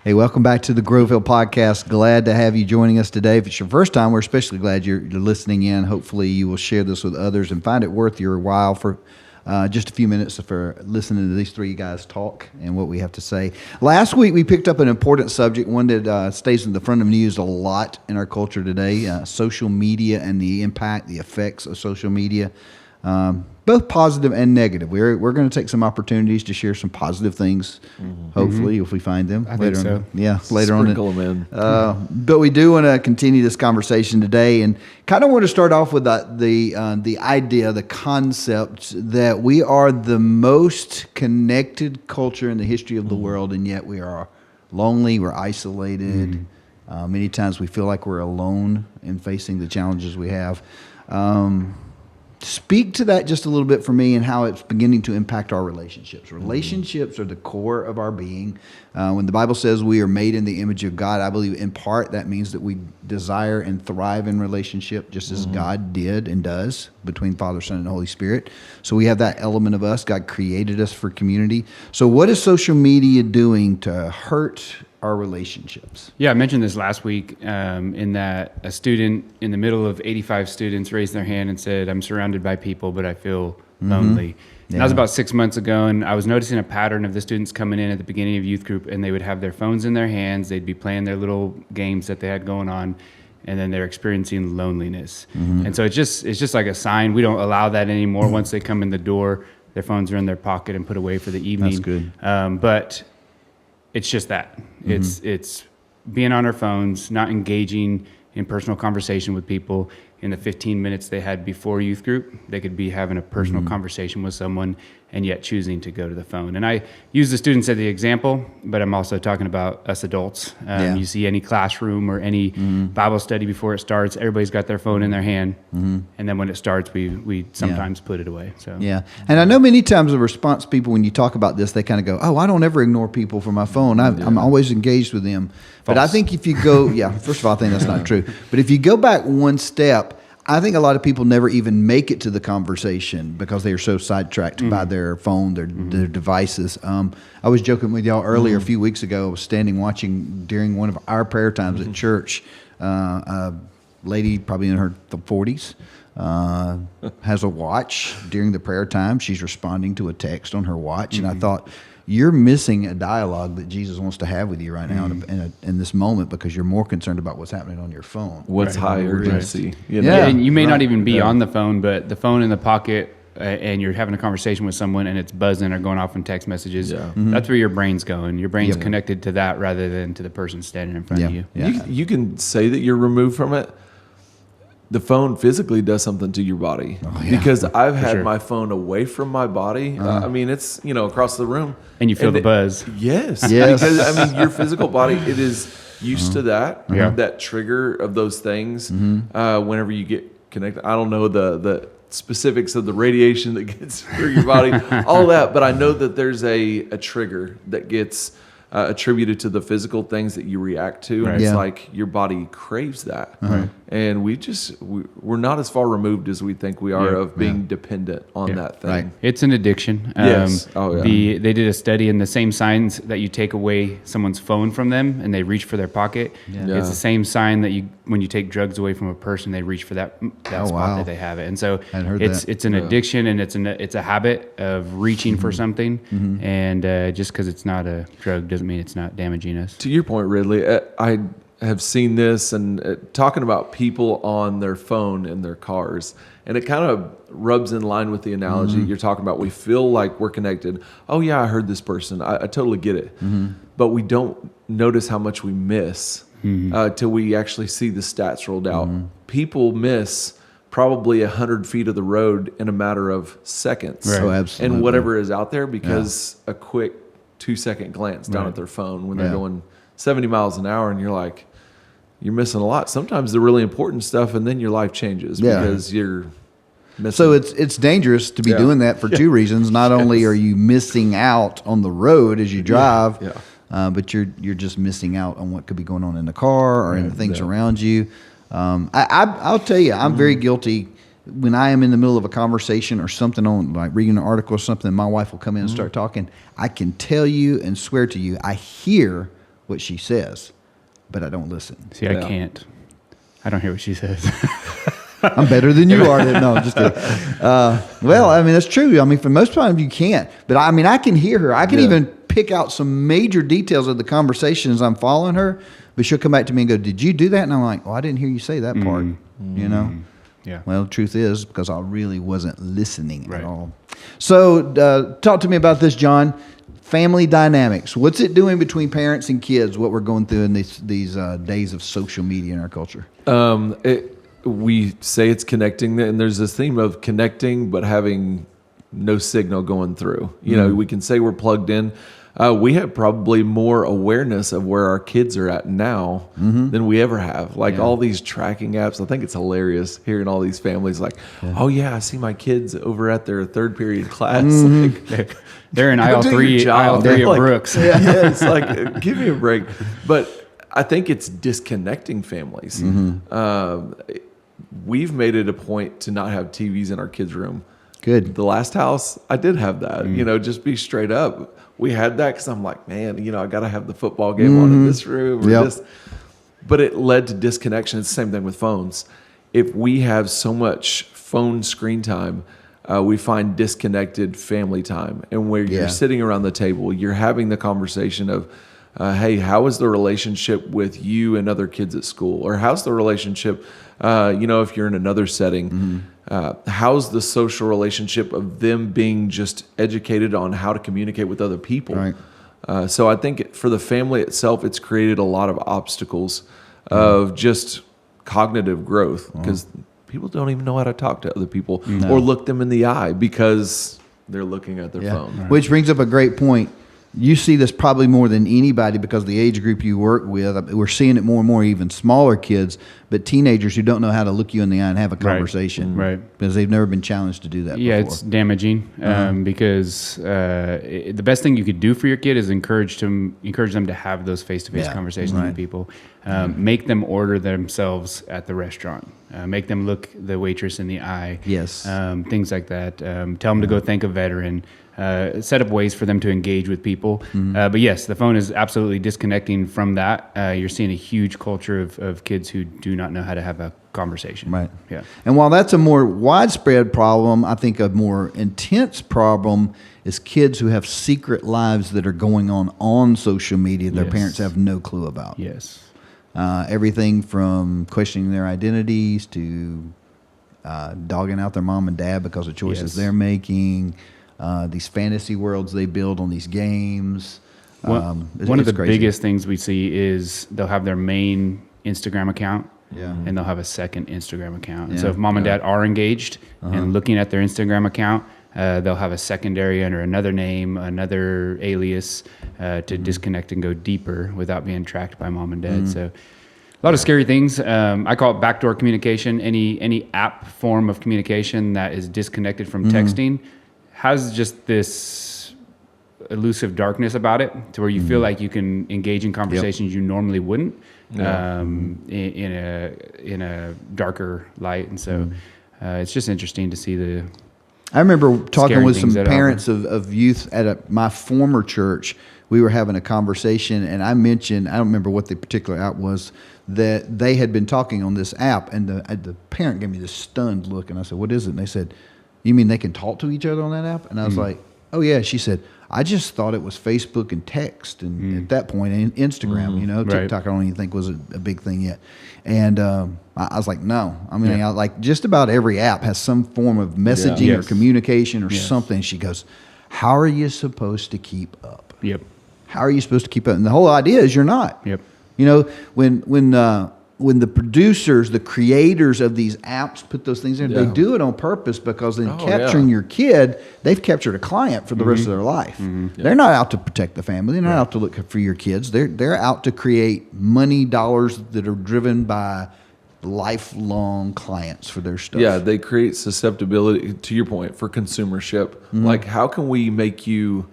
Hey, welcome back to the Groveville Podcast. Glad to have you joining us today. If it's your first time, we're especially glad you're listening in. Hopefully you will share this with others and find it worth your while for just a few minutes for listening to these three guys talk and what we have to say. Last week, we picked up an important subject, one that stays in the front of news a lot in our culture today, social media and the impact, the effects of social media. Both positive and negative. We're going to take some opportunities to share some positive things, hopefully, if we find them. I think so. Later on. Sprinkle them in. But we do want to continue this conversation today and kind of want to start off with the idea, the concept that we are the most connected culture in the history of the world, and yet we are lonely, we're isolated. Many times we feel like we're alone in facing the challenges we have. Speak to that just a little bit for me and how it's beginning to impact our relationships. Relationships are the core of our being. When the Bible says we are made in the image of God, I believe in part that means that we desire and thrive in relationship just as God did and does between Father, Son, and Holy Spirit. So we have that element of us. God created us for community. So what is social media doing to hurt our relationships? Yeah, I mentioned this last week in that a student in the middle of 85 students raised their hand and said, I'm surrounded by people, but I feel lonely. And that was about 6 months ago, and I was noticing a pattern of the students coming in at the beginning of youth group, and they would have their phones in their hands, they'd be playing their little games that they had going on, and then they're experiencing loneliness. And so it's just like a sign. We don't allow that anymore. Once they come in the door, their phones are in their pocket and put away for the evening. That's good. But it's just that. It's being on our phones, not engaging in personal conversation with people. In the 15 minutes they had before youth group, they could be having a personal conversation with someone and yet choosing to go to the phone. And I use the students as the example, but I'm also talking about us adults. You see any classroom or any Bible study before it starts, everybody's got their phone in their hand. And then when it starts, we sometimes put it away. So Yeah. And I know many times the response people, when you talk about this, they kind of go, I don't ever ignore people from my phone. I'm always engaged with them. But I think if you go, first of all, I think that's not true. But if you go back one step, I think a lot of people never even make it to the conversation because they are so sidetracked by their phone, their devices. I was joking with y'all earlier a few weeks ago. I was standing watching during one of our prayer times at church. A lady probably in her 40s has a watch during the prayer time. She's responding to a text on her watch. And I thought, you're missing a dialogue that Jesus wants to have with you right now in this moment because you're more concerned about what's happening on your phone. What's high urgency? You know? Yeah, and you may not even be on the phone, but the phone in the pocket, and you're having a conversation with someone, and it's buzzing or going off in text messages. That's where your brain's going. Your brain's connected to that rather than to the person standing in front of you. You can say that you're removed from it. The phone physically does something to your body because I've had my phone away from my body. I mean, it's across the room, and you feel the buzz. Yes, because I mean, your physical body it is used to that that trigger of those things. Whenever you get connected, I don't know the specifics of the radiation that gets through your body, all that, but I know that there's a trigger that gets attributed to the physical things that you react to, and it's like your body craves that. And we're not as far removed as we think we are of being dependent on that thing. It's an addiction. Yes. They did a study, and the same signs that you take away someone's phone from them and they reach for their pocket, it's the same sign that when you take drugs away from a person, they reach for that spot that they have it. And so it's an addiction, and it's a habit of reaching for something. And just because it's not a drug doesn't mean it's not damaging us. To your point, Ridley, I have seen this and talking about people on their phone in their cars, and it kind of rubs in line with the analogy you're talking about. We feel like we're connected. Oh yeah, I heard this person. I totally get it. But we don't notice how much we miss till we actually see the stats rolled out. People miss probably 100 feet of the road in a matter of seconds. Oh, absolutely. And whatever is out there because a quick 2-second glance down at their phone when they're going 70 miles an hour, and you're like, you're missing a lot. Sometimes the really important stuff, and then your life changes because you're missing. So it's dangerous to be doing that for two reasons. Not only are you missing out on the road as you drive, but you're just missing out on what could be going on in the car or in the things around you. I'll tell you, I'm very guilty. When I am in the middle of a conversation or something on, like reading an article or something, my wife will come in and start talking. I can tell you and swear to you, I hear what she says, but I don't listen. See, I can't. I don't hear what she says. I'm better than you are. No, I'm just kidding. Well, I mean, that's true. I mean, for most times you can't. But I mean, I can hear her. I can even pick out some major details of the conversation as I'm following her. But she'll come back to me and go, "Did you do that?" And I'm like, "Oh, I didn't hear you say that part." You know? Yeah. Well, the truth is because I really wasn't listening at all. So talk to me about this, John. Family dynamics. What's it doing between parents and kids, what we're going through in these days of social media in our culture? We say it's connecting, and there's this theme of connecting but having no signal going through. You know, we can say we're plugged in. We have probably more awareness of where our kids are at now than we ever have. Like all these tracking apps, I think it's hilarious hearing all these families like, oh yeah, I see my kids over at their third period class. Like, they're in aisle three of Brooks. Yeah, it's like, give me a break. But I think it's disconnecting families. We've made it a point to not have TVs in our kids' room. Good. The last house, I did have that. You know, just be straight up. We had that because I'm like, man, you know, I got to have the football game on in this room. Or this. But it led to disconnection. It's the same thing with phones. If we have so much phone screen time, we find disconnected family time. And where you're sitting around the table, you're having the conversation of, hey, how is the relationship with you and other kids at school? Or how's the relationship, you know, if you're in another setting, how's the social relationship of them being just educated on how to communicate with other people? Right. So I think for the family itself, it's created a lot of obstacles of just cognitive growth because people don't even know how to talk to other people or look them in the eye because they're looking at their phone. Right. Which brings up a great point. You see this probably more than anybody because the age group you work with. We're seeing it more and more, even smaller kids, but teenagers who don't know how to look you in the eye and have a conversation. Right. Because they've never been challenged to do that before. It's damaging because the best thing you could do for your kid is encourage them to have those face-to-face conversations with people. Make them order themselves at the restaurant. Make them look the waitress in the eye. Yes. Things like that. Tell them to go thank a veteran. Set up ways for them to engage with people. But yes, the phone is absolutely disconnecting from that. You're seeing a huge culture of kids who do not know how to have a conversation. Right. Yeah. And while that's a more widespread problem, I think a more intense problem is kids who have secret lives that are going on social media their parents have no clue about. Yes. Everything from questioning their identities to dogging out their mom and dad because of choices they're making. These fantasy worlds they build on these games. One of the biggest things we see is they'll have their main Instagram account and they'll have a second Instagram account. And so if mom and dad are engaged and looking at their Instagram account, they'll have a secondary under another name, another alias to disconnect and go deeper without being tracked by mom and dad. So a lot of scary things. I call it backdoor communication. Any app form of communication that is disconnected from texting has just this elusive darkness about it to where you feel like you can engage in conversations you normally wouldn't in a darker light. And so it's just interesting to see I remember talking with some things parents of youth at my former church. We were having a conversation, and I mentioned, I don't remember what the particular app was, that they had been talking on this app, and the parent gave me this stunned look, and I said, "What is it?" And they said, "You mean they can talk to each other on that app?" And I was like, "Oh yeah." She said, "I just thought it was Facebook and text, and at that point, Instagram. You know, TikTok I don't even think was a big thing yet." And I was like, "No." I mean, like just about every app has some form of messaging or communication or something. She goes, "How are you supposed to keep up?" Yep. How are you supposed to keep up? And the whole idea is you're not. Yep. You know, when the producers, the creators of these apps put those things in, they do it on purpose because in capturing your kid, they've captured a client for the rest of their life. They're not out to protect the family. They're not out to look for your kids. They're out to create money dollars that are driven by lifelong clients for their stuff. Yeah, they create susceptibility, to your point, for consumership. Like, how can we make you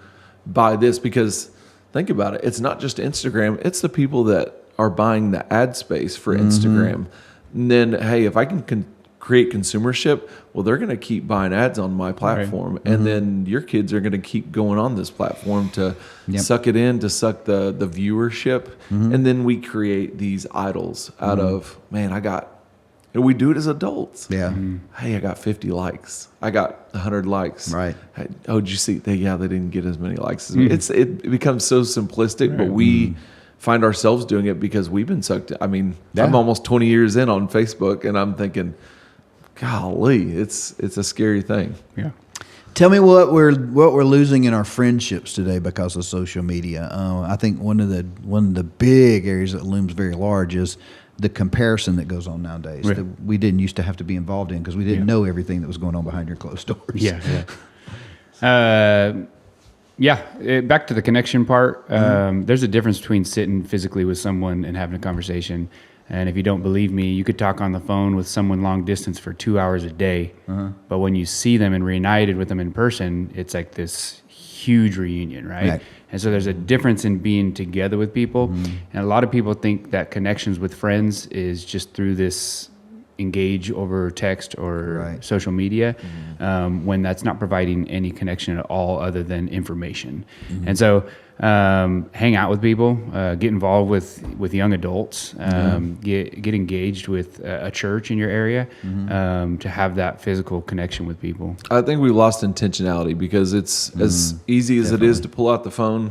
buy this? Because think about it. It's not just Instagram. It's the people that are buying the ad space for Instagram. And then, hey, if I can create consumership, well, they're going to keep buying ads on my platform. And then your kids are going to keep going on this platform to suck it in, to suck the viewership. And then we create these idols out of, man, and we do it as adults. Yeah. Hey, I got 50 likes. I got 100 likes. Right. Hey, oh, did you see? They didn't get as many likes as me. It becomes so simplistic, but we find ourselves doing it because we've been sucked. I mean, I'm almost 20 years in on Facebook, and I'm thinking, golly, it's a scary thing. Yeah. Tell me what we're losing in our friendships today because of social media. I think one of the big areas that looms very large is the comparison that goes on nowadays that we didn't used to have to be involved in because we didn't know everything that was going on behind your closed doors. Back to the connection part. There's a difference between sitting physically with someone and having a conversation. And if you don't believe me, you could talk on the phone with someone long distance for 2 hours a day. But when you see them and reunited with them in person, it's like this huge reunion, right? And so there's a difference in being together with people. And a lot of people think that connections with friends is just through this engage over text or social media, when that's not providing any connection at all other than information. And so hang out with people, get involved with young adults, get engaged with a church in your area, to have that physical connection with people. I think we lost intentionality because it's as easy as it is to pull out the phone.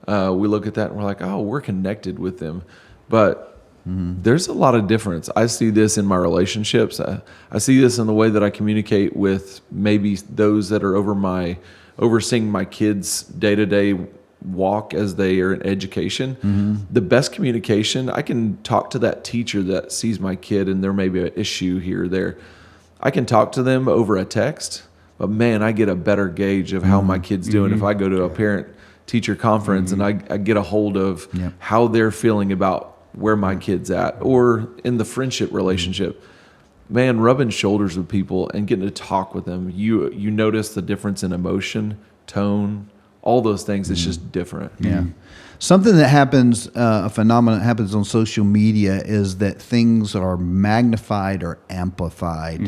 We look at that and we're like, oh, we're connected with them. But there's a lot of difference. I see this in my relationships. I see this in the way that I communicate with maybe those that are overseeing my kids' day-to-day walk as they are in education. The best communication, I can talk to that teacher that sees my kid and there may be an issue here or there. I can talk to them over a text, but man, I get a better gauge of how my kid's doing if I go to a parent-teacher conference and I get a hold of how they're feeling about where my kid's at, or in the friendship relationship. Man, rubbing shoulders with people and getting to talk with them, you notice the difference in emotion, tone, all those things. It's just different. Something that happens, a phenomenon that happens on social media is that things are magnified or amplified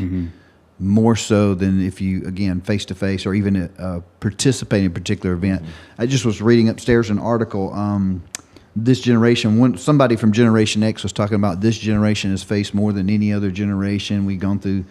more so than if you, again, face-to-face or even participate in a particular event. I just was reading upstairs an article, this generation, somebody from Generation X was talking about this generation has faced more than any other generation. We've gone through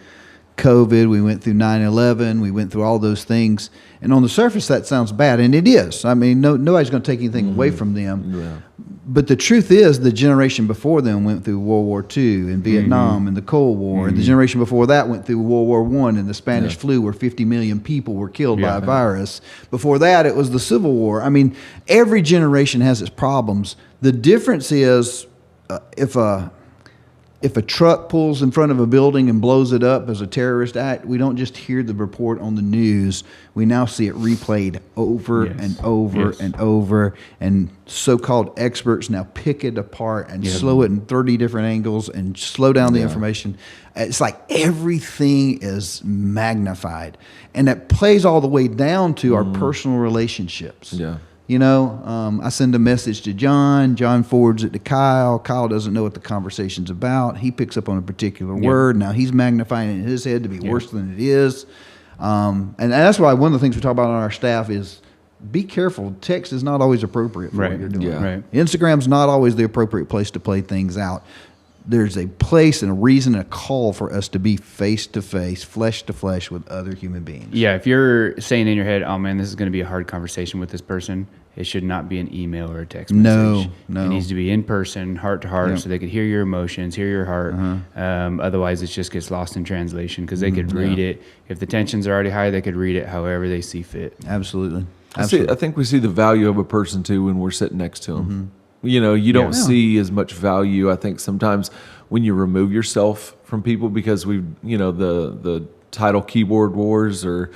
COVID, we went through 9/11, we went through all those things. And on the surface, that sounds bad, and it is. I mean, nobody's going to take anything away from them. But the truth is, the generation before them went through World War II and Vietnam and the Cold War. And the generation before that went through World War I and the Spanish flu, where 50 million people were killed by a virus. Before that, it was the Civil War. I mean, every generation has its problems. The difference is if a truck pulls in front of a building and blows it up as a terrorist act, we don't just hear the report on the news. We now see it replayed over and over and over. And so-called experts now pick it apart and slow it in 30 different angles and slow down the information. It's like everything is magnified. And that plays all the way down to our personal relationships. You know, I send a message to John. John forwards it to Kyle. Kyle doesn't know what the conversation's about. He picks up on a particular word. Now he's magnifying it in his head to be worse than it is. And that's why one of the things we talk about on our staff is be careful. Text is not always appropriate for what you're doing. Instagram's not always the appropriate place to play things out. There's a place and a reason and a call for us to be face-to-face, flesh-to-flesh with other human beings. Yeah, if you're saying in your head, oh man, this is going to be a hard conversation with this person, it should not be an email or a text message. No. It needs to be in person, heart to heart, so they could hear your emotions, hear your heart. Otherwise, it just gets lost in translation because they could read it. If the tensions are already high, they could read it however they see fit. Absolutely. I think we see the value of a person, too, when we're sitting next to them. You know, you don't see as much value, I think, sometimes when you remove yourself from people because the title keyboard wars or,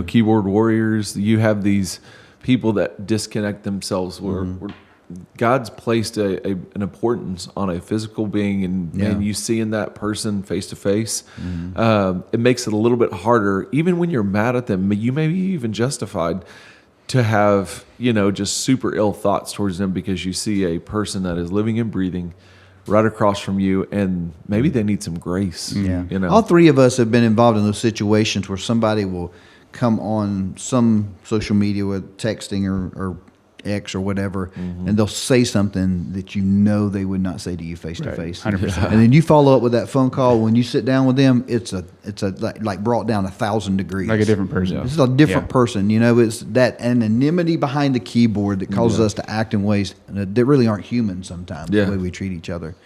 keyboard warriors, you have these people that disconnect themselves where God's placed an importance on a physical being and you see in that person face to face. It makes it a little bit harder, even when you're mad at them, you may be even justified to have, just super ill thoughts towards them because you see a person that is living and breathing right across from you, and maybe they need some grace. Yeah. You know, All three of us have been involved in those situations where somebody will come on some social media with texting or X or whatever, and they'll say something that you know they would not say to you face to face. 100%. And then you follow up with that phone call. When you sit down with them, it's a like brought down 1,000 degrees. Like a different person. Yeah. This is a different Yeah. person. You know, it's that anonymity behind the keyboard that causes us to act in ways that really aren't human sometimes, Yeah. the way we treat each other.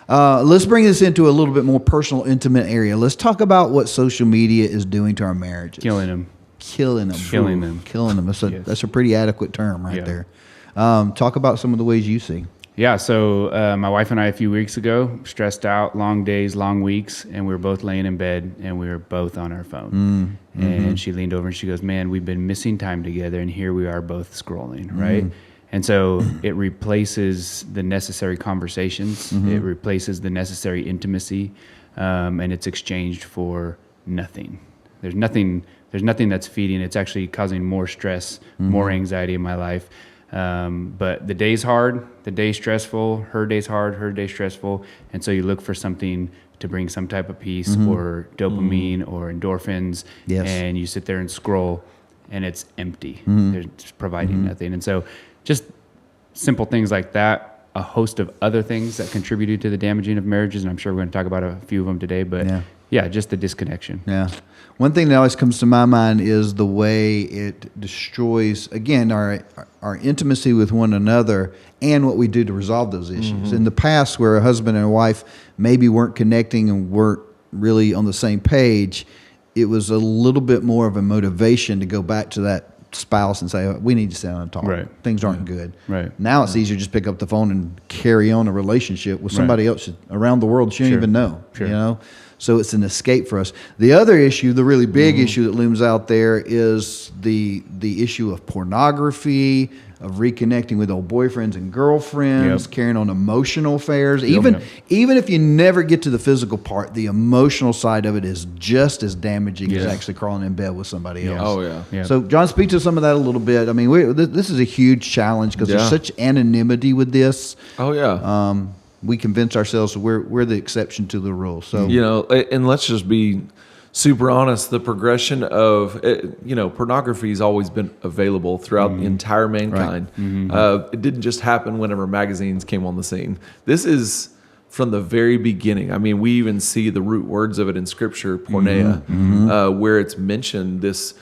Let's bring this into a little bit more personal, intimate area. Let's talk about what social media is doing to our marriages. Killing them. Killing them. Killing them. Killing them. Yes. That's a pretty adequate term right Yeah. there. Talk about some of the ways you see. Yeah, so my wife and I a few weeks ago, stressed out, long days, long weeks, and we were both laying in bed and we were both on our phone. And she leaned over and she goes, "Man, we've been missing time together, and here we are both scrolling, right?" And so it replaces the necessary conversations, it replaces the necessary intimacy, and it's exchanged for nothing. There's nothing that's feeding. It's actually causing more stress, more anxiety in my life. But the day's hard, the day's stressful, her day's hard, her day's stressful. And so you look for something to bring some type of peace or dopamine or endorphins. Yes. And you sit there and scroll and it's empty. They're just providing nothing. And so just simple things like that, a host of other things that contributed to the damaging of marriages. And I'm sure we're going to talk about a few of them today, but yeah, just the disconnection. Yeah. One thing that always comes to my mind is the way it destroys, again, our intimacy with one another and what we do to resolve those issues. In the past, where a husband and a wife maybe weren't connecting and weren't really on the same page, it was a little bit more of a motivation to go back to that spouse and say, "Oh, we need to sit down and talk. Right. Things aren't good." Right. Now it's easier to just pick up the phone and carry on a relationship with somebody else around the world that you don't Sure. even know. Sure. You know? So it's an escape for us. The other issue, the really big issue that looms out there, is the issue of pornography, of reconnecting with old boyfriends and girlfriends, Yep. carrying on emotional affairs. Even if you never get to the physical part, the emotional side of it is just as damaging as Yeah. actually crawling in bed with somebody Yeah. else. Oh yeah. Yeah. So, John, speak to some of that a little bit. I mean, this is a huge challenge because Yeah. there's such anonymity with this. Oh yeah. We convince ourselves that we're the exception to the rule. So, You know, and let's just be super honest. The progression of pornography has always been available throughout the entire mankind. It didn't just happen whenever magazines came on the scene. This is from the very beginning. I mean, we even see the root words of it in Scripture, porneia, where it's mentioned. This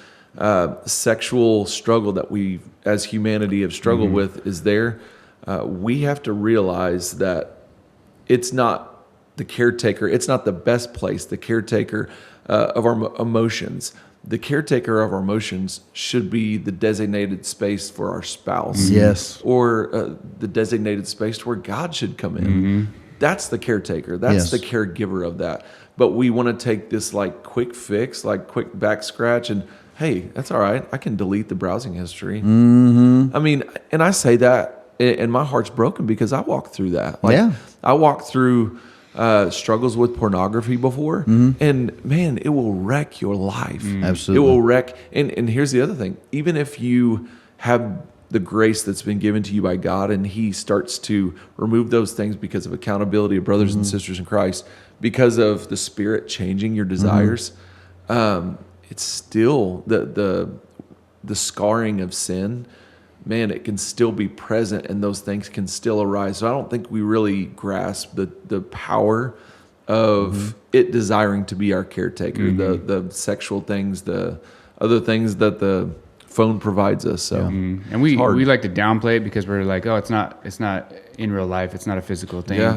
sexual struggle that we, as humanity, have struggled with is there. We have to realize that it's not the caretaker. It's not the best place. The caretaker of our emotions. The caretaker of our emotions should be the designated space for our spouse. Yes. Or the designated space where God should come in. That's the caretaker. That's Yes. the caregiver of that. But we want to take this like quick fix, like quick back scratch, and hey, that's all right. I can delete the browsing history. I mean, and I say that, and my heart's broken because I walked through that. Like, Yeah. I walked through struggles with pornography before, and man, it will wreck your life. Absolutely. It will wreck. And here's the other thing: even if you have the grace that's been given to you by God, and He starts to remove those things because of accountability of brothers and sisters in Christ, because of the Spirit changing your desires, it's still the scarring of sin. Man, it can still be present, and those things can still arise. So I don't think we really grasp the power of it desiring to be our caretaker, the sexual things, the other things that the phone provides us. So And we like to downplay it because we're like, oh, it's not in real life. It's not a physical thing. Yeah.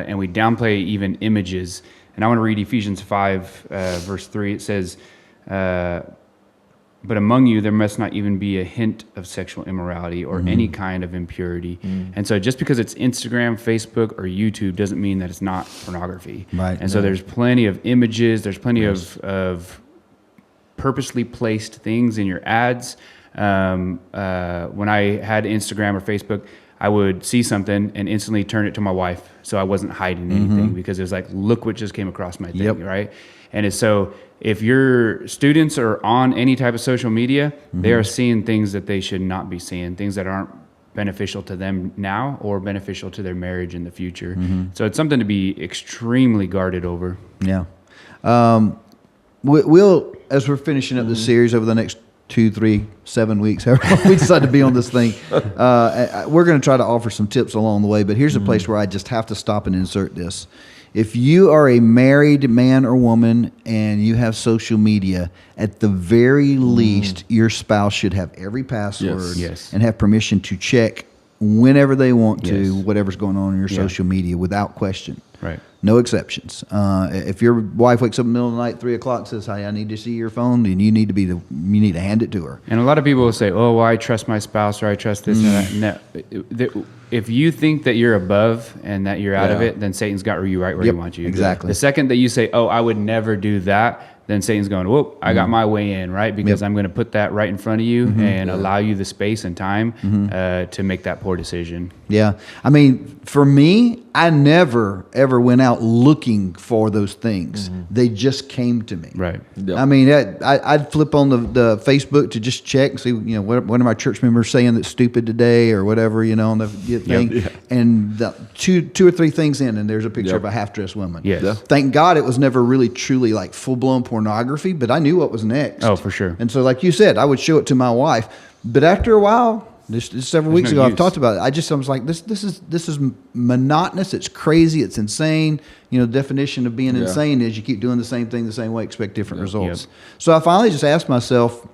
And we downplay even images. And I want to read Ephesians 5, verse 3. It says, but among you, there must not even be a hint of sexual immorality or any kind of impurity. And so just because it's Instagram, Facebook, or YouTube doesn't mean that it's not pornography. Right. And so there's plenty of images. There's plenty of purposely placed things in your ads. When I had Instagram or Facebook, I would see something and instantly turn it to my wife, so I wasn't hiding anything because it was like, look what just came across my thing, right? And it's so if your students are on any type of social media, they are seeing things that they should not be seeing, things that aren't beneficial to them now or beneficial to their marriage in the future. So it's something to be extremely guarded over. Yeah. We'll, as we're finishing up this series over the next 2, 3, 7 weeks, however long we decide to be on this thing, we're going to try to offer some tips along the way. But here's a place where I just have to stop and insert this. If you are a married man or woman and you have social media, at the very least, your spouse should have every password Yes. and have permission to check whenever they want to Yes. whatever's going on in your social media without question. Right. No exceptions. If your wife wakes up in the middle of the night, 3 o'clock, says, "Hey, I need to see your phone," then you need to hand it to her. And a lot of people will say, "Oh, well, I trust my spouse, or I trust this." And that. No, if you think that you're above and that you're out of Yeah. it, then Satan's got you right where Yep, he wants you. exactly. The second that you say, "Oh, I would never do that," then Satan's going, "Whoa, I got my way in," right? Because I'm going to put that right in front of you and allow you the space and time to make that poor decision. Yeah. I mean, for me, I never, ever went out looking for those things. They just came to me. Right. Yeah. I mean, I'd flip on the Facebook to just check and see, what are my church members saying that's stupid today or whatever, on the thing. Yeah. And two or three things in, and there's a picture Yep. of a half-dressed woman. Yes. Yeah. Thank God it was never really truly like full-blown pornography, but I knew what was next. Oh, for sure. And so, like you said, I would show it to my wife. But after a while, this several weeks no ago, I've use. talked about it. I was like, this is monotonous. It's crazy. It's insane. The definition of being Yeah. insane is you keep doing the same thing the same way, expect different results. Yep. So I finally just asked myself,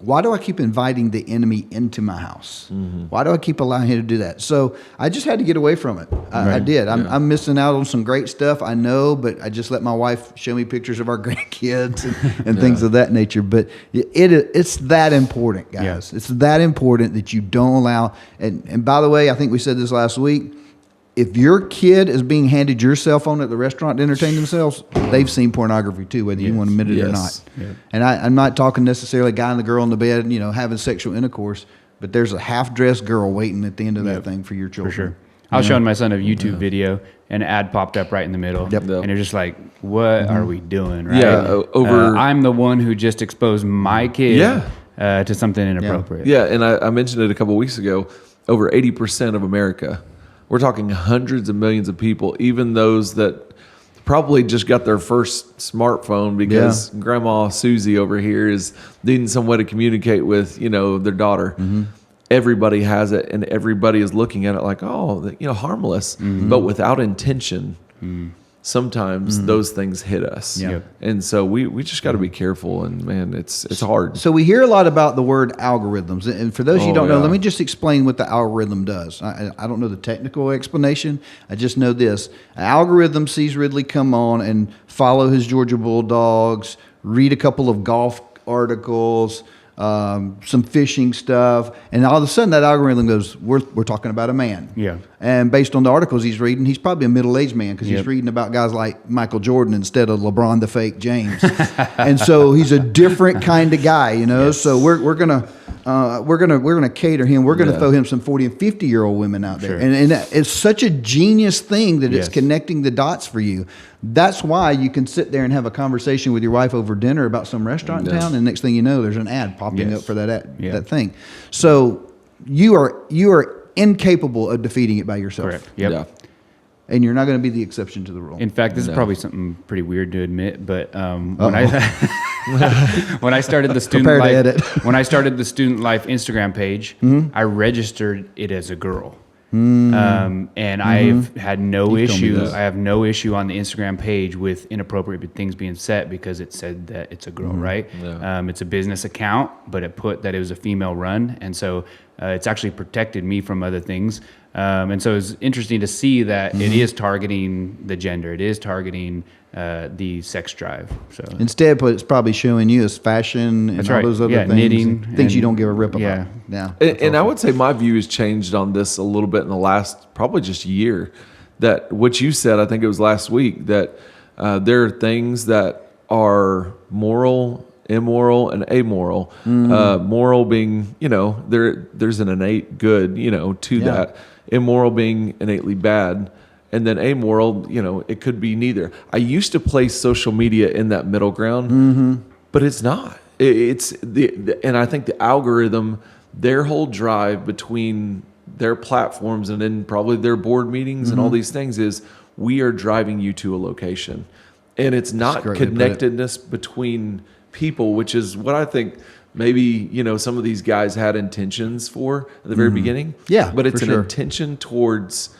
why do I keep inviting the enemy into my house? Why do I keep allowing him to do that? So I just had to get away from it. I did. I'm missing out on some great stuff, I know, but I just let my wife show me pictures of our grandkids and things of that nature. But it's that important, guys. Yeah. It's that important that you don't allow. And by the way, I think we said this last week. If your kid is being handed your cell phone at the restaurant to entertain themselves, they've seen pornography too, whether you Yes. want to admit it or not. Yes. Yep. And I'm not talking necessarily a guy and the girl in the bed, having sexual intercourse, but there's a half-dressed girl waiting at the end of that thing for your children. For sure. I was showing my son a YouTube video, and an ad popped up right in the middle. Yep. Yep. And they're just like, what are we doing, right? Yeah, over- I'm the one who just exposed my kid Yeah. to something inappropriate. Yeah, and I mentioned it a couple of weeks ago. Over 80% of America, we're talking hundreds of millions of people, even those that probably just got their first smartphone because Grandma Susie over here is needing some way to communicate with, their daughter. Everybody has it, and everybody is looking at it like, oh, harmless, but without intention. Sometimes those things hit us. Yeah. Yep. And so we just got to be careful, and man, it's hard. So we hear a lot about the word algorithms. And for those you Oh, don't know, yeah. let me just explain what the algorithm does. I don't know the technical explanation. I just know this. An algorithm sees Ridley come on and follow his Georgia Bulldogs, read a couple of golf articles, some fishing stuff, and all of a sudden that algorithm goes, we're talking about a man. Yeah. And based on the articles he's reading, he's probably a middle-aged man because he's Yep. reading about guys like Michael Jordan instead of LeBron the fake James. And so he's a different kind of guy, So we're gonna cater him. We're gonna Yeah. throw him some 40 and 50-year-old women out there. Sure. And it's such a genius thing that it's Yes. connecting the dots for you. That's why you can sit there and have a conversation with your wife over dinner about some restaurant in Yeah. town, and next thing you know, there's an ad popping Yes. up for that Yeah. that thing. So you are incapable of defeating it by yourself. Correct. Yep. Yeah. And you're not going to be the exception to the rule. In fact, this is No. probably something pretty weird to admit, but when I when I started the student Prepare to life edit. when I started the student life Instagram page, Mm-hmm. I registered it as a girl. And I've had no Mm-hmm. You've told me issue. this. I have no issue on the Instagram page with inappropriate things being set because it said that it's a girl, right? Yeah. It's a business account, but it put that it was a female run, and so it's actually protected me from other things. And so it's interesting to see that it is targeting the gender. It is targeting the sex drive. So Instead, but it's probably showing you as fashion and That's all right. those other Yeah, things, knitting things you and- don't give a rip about. yeah. Yeah. And I would say my view has changed on this a little bit in the last probably just year. That what you said, I think it was last week, that there are things that are moral, immoral, and amoral. Moral being, there's an innate good, to Yeah. that. Immoral being innately bad. And then amoral, it could be neither. I used to place social media in that middle ground, but it's not. It's and I think the algorithm, their whole drive between their platforms and in probably their board meetings and all these things is we are driving you to a location. And it's not connectedness between people, which is what I think maybe, some of these guys had intentions for at the very beginning. Yeah, but it's for an sure. intention towards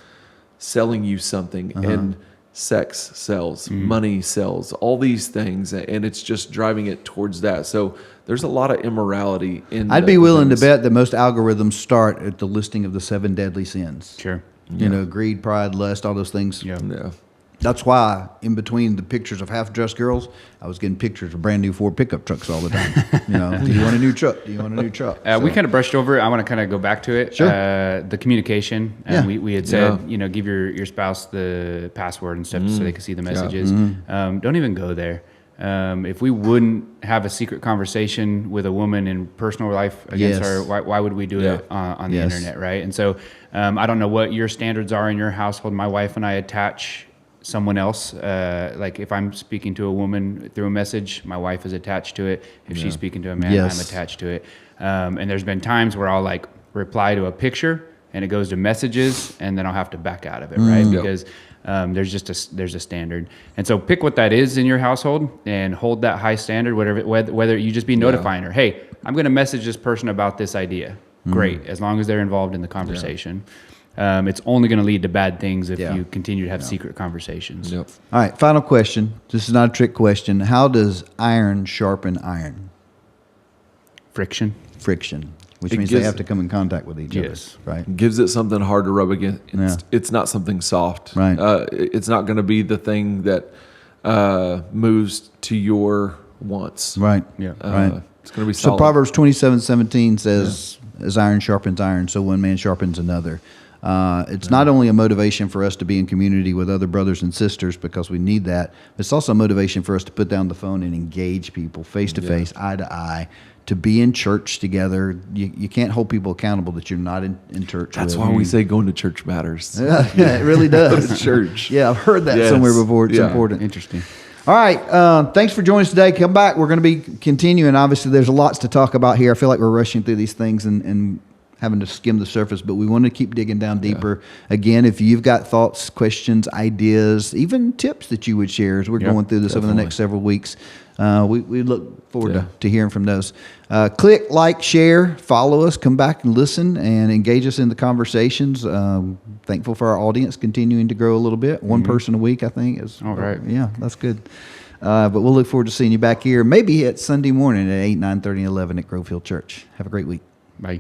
selling you something and sex sells, money sells, all these things. And it's just driving it towards that. So there's a lot of immorality in I'd be willing to bet that most algorithms start at the listing of the 7 deadly sins. Sure. Greed, pride, lust, all those things. Yeah. Yeah. That's why in between the pictures of half-dressed girls, I was getting pictures of brand new Ford pickup trucks all the time. Do you want a new truck? Do you want a new truck? We kind of brushed over it. I want to kind of go back to it. Sure. The communication. Yeah. We had said, give your spouse the password and stuff so they can see the messages. Don't even go there. If we wouldn't have a secret conversation with a woman in personal life against her, why would we do it on the internet, right? And so I don't know what your standards are in your household. My wife and I attach someone else. Like if I'm speaking to a woman through a message, my wife is attached to it. If she's speaking to a man, I'm attached to it. And there's been times where I'll like reply to a picture and it goes to messages and then I'll have to back out of it, right? Because there's a standard. And so pick what that is in your household and hold that high standard, whether you just be notifying her, hey, I'm going to message this person about this idea. Great. As long as they're involved in the conversation. It's only going to lead to bad things if you continue to have secret conversations. Yep. All right, final question. This is not a trick question. How does iron sharpen iron? Friction. Friction, which It means gives- they have to come in contact with each Yes. other, right? Gives it something hard to rub against. It's not something soft. Right. It's not going to be the thing that moves to your wants. Right. Yeah. Right. It's going to be So solid. Proverbs 27:17 says, as iron sharpens iron, so one man sharpens another. It's not only a motivation for us to be in community with other brothers and sisters because we need that, but it's also a motivation for us to put down the phone and engage people face to face, eye to eye, to be in church together. You can't hold people accountable that you're not in church That's with. why we say going to church matters. Yeah, it really does. Go to church. Yeah, I've heard that Yes. somewhere before. It's Yeah. important. Interesting. All right. Thanks for joining us today. Come back. We're going to be continuing. Obviously, there's lots to talk about here. I feel like we're rushing through these things and having to skim the surface, but we want to keep digging down deeper. Again, if you've got thoughts, questions, ideas, even tips that you would share as we're going through this over the next several weeks, we look forward to hearing from those. Click, like, share, follow us, come back and listen and engage us in the conversations. Thankful for our audience continuing to grow a little bit. One person a week, I think. Is All right. Yeah, that's good. But we'll look forward to seeing you back here, maybe at Sunday morning at 8, 9:30, and 11 at Grove Hill Church. Have a great week. Bye.